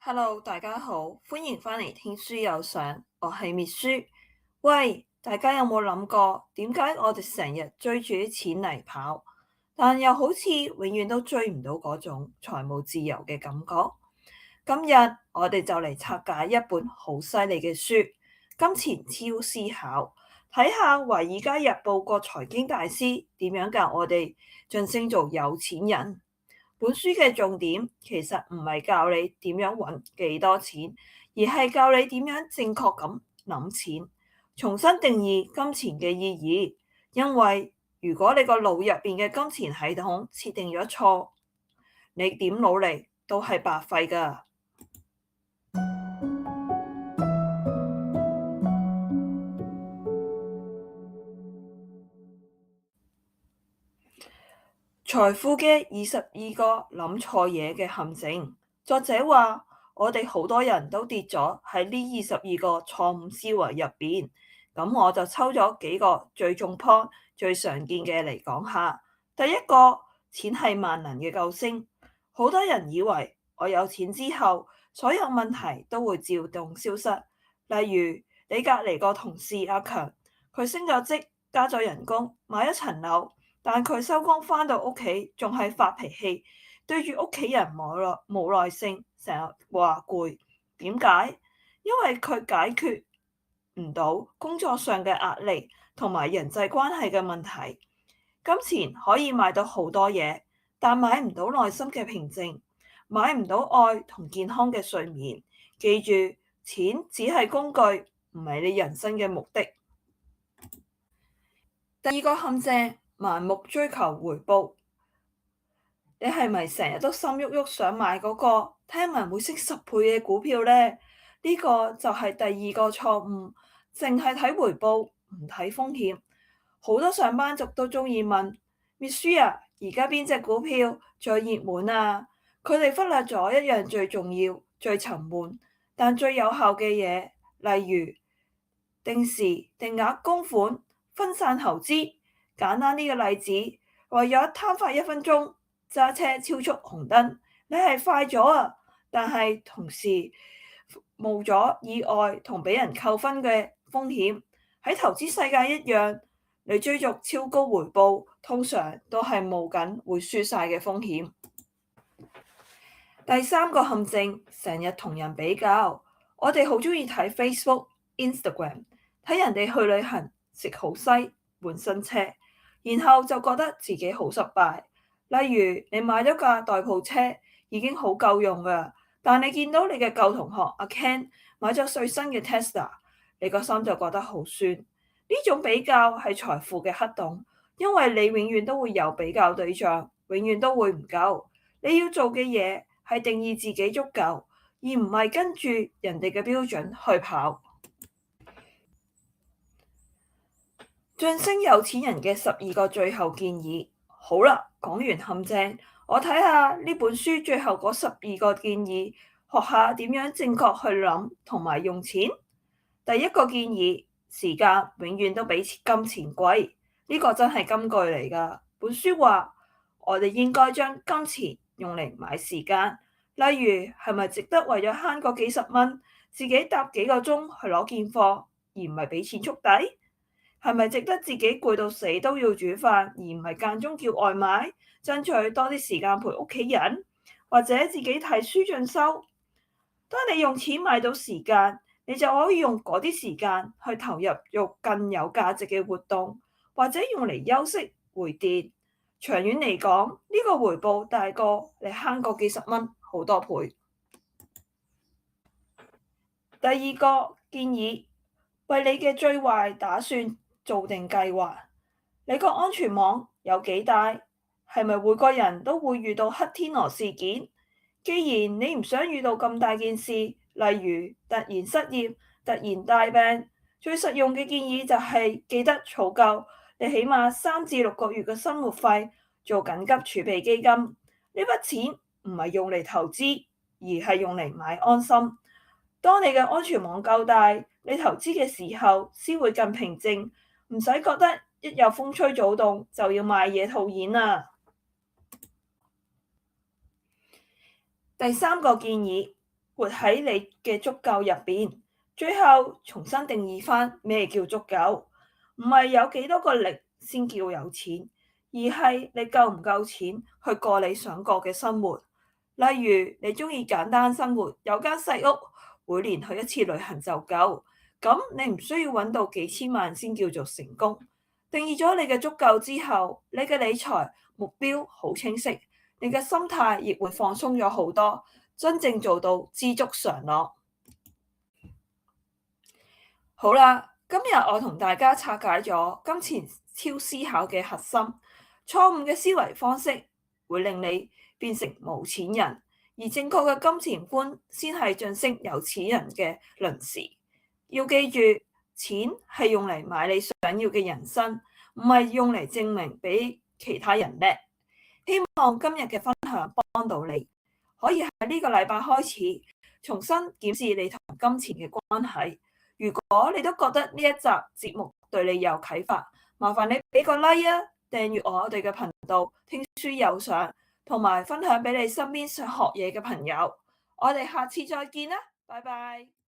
Hello，大家好，歡迎返嚟天書有相，我係滅書。喂，大家有冇諗過點解我哋成日追住啲錢嚟跑，但又好似永遠都追唔到嗰種財務自由嘅感覺？今日我哋就嚟拆解一本好犀利嘅書《金錢超思考》，睇下《華爾街日報》個財經大師點樣教我哋晉升做有錢人。本書嘅重點其實唔係教你點樣揾幾多錢，而係教你點樣正確咁諗錢，重新定義金錢嘅意義。因為如果你個腦入邊嘅金錢系統設定咗錯，你點努力都係白費㗎。財富嘅22個諗錯嘢嘅陷阱。作者話：我哋好多人都跌咗喺呢22個錯誤思維入邊。咁我就抽咗幾個最重 point、最常見嘅嚟講下。第一個，錢係萬能嘅救星。好多人以為我有錢之後，所有問題都會自動消失。例如你隔離個同事阿強，佢升咗職，加咗人工，買一層樓。但佢收工返到屋企仲係發脾氣，對住屋企人冇耐性，成日話攰。點解？因為佢解決唔到工作上嘅壓力同埋人際關係嘅問題。金錢可以買到好多嘢，但買唔到內心嘅平靜，買唔到愛同健康嘅睡眠。記住，錢只係工具，唔係你人生嘅目的。第二個陷阱，盲目追求回報。你係咪成日都心喐喐想買嗰個聽聞會升10倍嘅股票呢？呢個就係第二個錯誤，淨係睇回報唔睇風險。好多上班族都中意問滅書啊，而家邊隻股票最熱門啊？佢哋忽略咗一樣最重要、最沉悶但最有效嘅嘢，例如定時定額供款、分散投資。簡單呢個例子，為咗貪快1分鐘揸車超速紅燈，你係快咗啊，但係同時冒咗意外同俾人扣分嘅風險。喺投資世界一樣，你追逐超高回報，通常都係冒緊會輸晒嘅風險。第三個陷阱，成日同人比較。我哋好中意睇 Facebook、Instagram， 睇人哋去旅行、食好西、換新車，然後就覺得自己好失敗。例如你買咗架代步車已經好夠用㗎，但你見到你嘅舊同學阿 Ken 買咗最新嘅 Tesla， 你個心就覺得好酸。呢種比較係財富嘅黑洞，因為你永遠都會有比較對象，永遠都會唔夠。你要做嘅嘢係定義自己足夠，而唔係跟住人哋嘅標準去跑。晉升有錢人嘅12個最後建議。好啦，講完陷阱，我睇下呢本書最後嗰12個建議，學下點樣正確去諗同埋用錢。第一個建議，時間永遠都比金錢貴。呢個真係金句嚟㗎。本書話，我哋應該將金錢用嚟買時間。例如係咪值得為咗慳個幾十蚊，自己搭幾個鐘去攞件貨，而唔係俾錢速遞？係咪值得自己攰到死都要煮飯，而唔係間中叫外賣，爭取多啲時間陪屋企人，或者自己睇書進修？當你用錢買到時間，你就可以用嗰啲時間去投入更有價值嘅活動，或者用嚟休息回電。長遠嚟講，呢個回報大過你慳個幾十蚊好多倍。第二個建議，為你嘅最壞打算做定計劃。你個安全網有幾大？係咪每個人都會遇到黑天鵝事件？既然你唔想遇到咁大件事，例如突然失業、突然大病，最實用嘅建議就係記得儲夠你起碼3至6個月嘅生活費，做緊急儲備基金。呢筆錢唔係用嚟投資，而係用嚟買安心。當你嘅安全網夠大，你投資嘅時候先會更平靜，唔使覺得一有風吹草動就要賣嘢套現啦。第三個建議，活喺你嘅足夠入邊。最後重新定義返咩叫足夠，唔係有幾多個零先叫有錢，而係你夠唔夠錢去過你想過嘅生活。例如你鍾意簡單生活，有間細屋，每年去一次旅行就夠。咁你唔需要揾到幾千萬先叫做成功。定義咗你嘅足夠之後，你嘅理財目標好清晰，你嘅心態亦會放鬆咗好多，真正做到知足常樂。好啦，今日我同大家拆解咗金錢超思考嘅核心。錯誤嘅思維方式會令你變成無錢人，而正確嘅金錢觀先係晉升有錢人嘅輪時。要記住，錢係用嚟買你想要嘅人生，唔係用嚟證明俾其他人叻。希望今日嘅分享幫到你，可以喺呢個禮拜開始重新檢視你同金錢嘅關係。如果你都覺得呢一集節目對你有啟發，麻煩你俾個 like 啊，訂閱我哋嘅頻道，聽書有賞，同埋分享俾你身邊想學嘢嘅朋友。我哋下次再見啦，拜拜。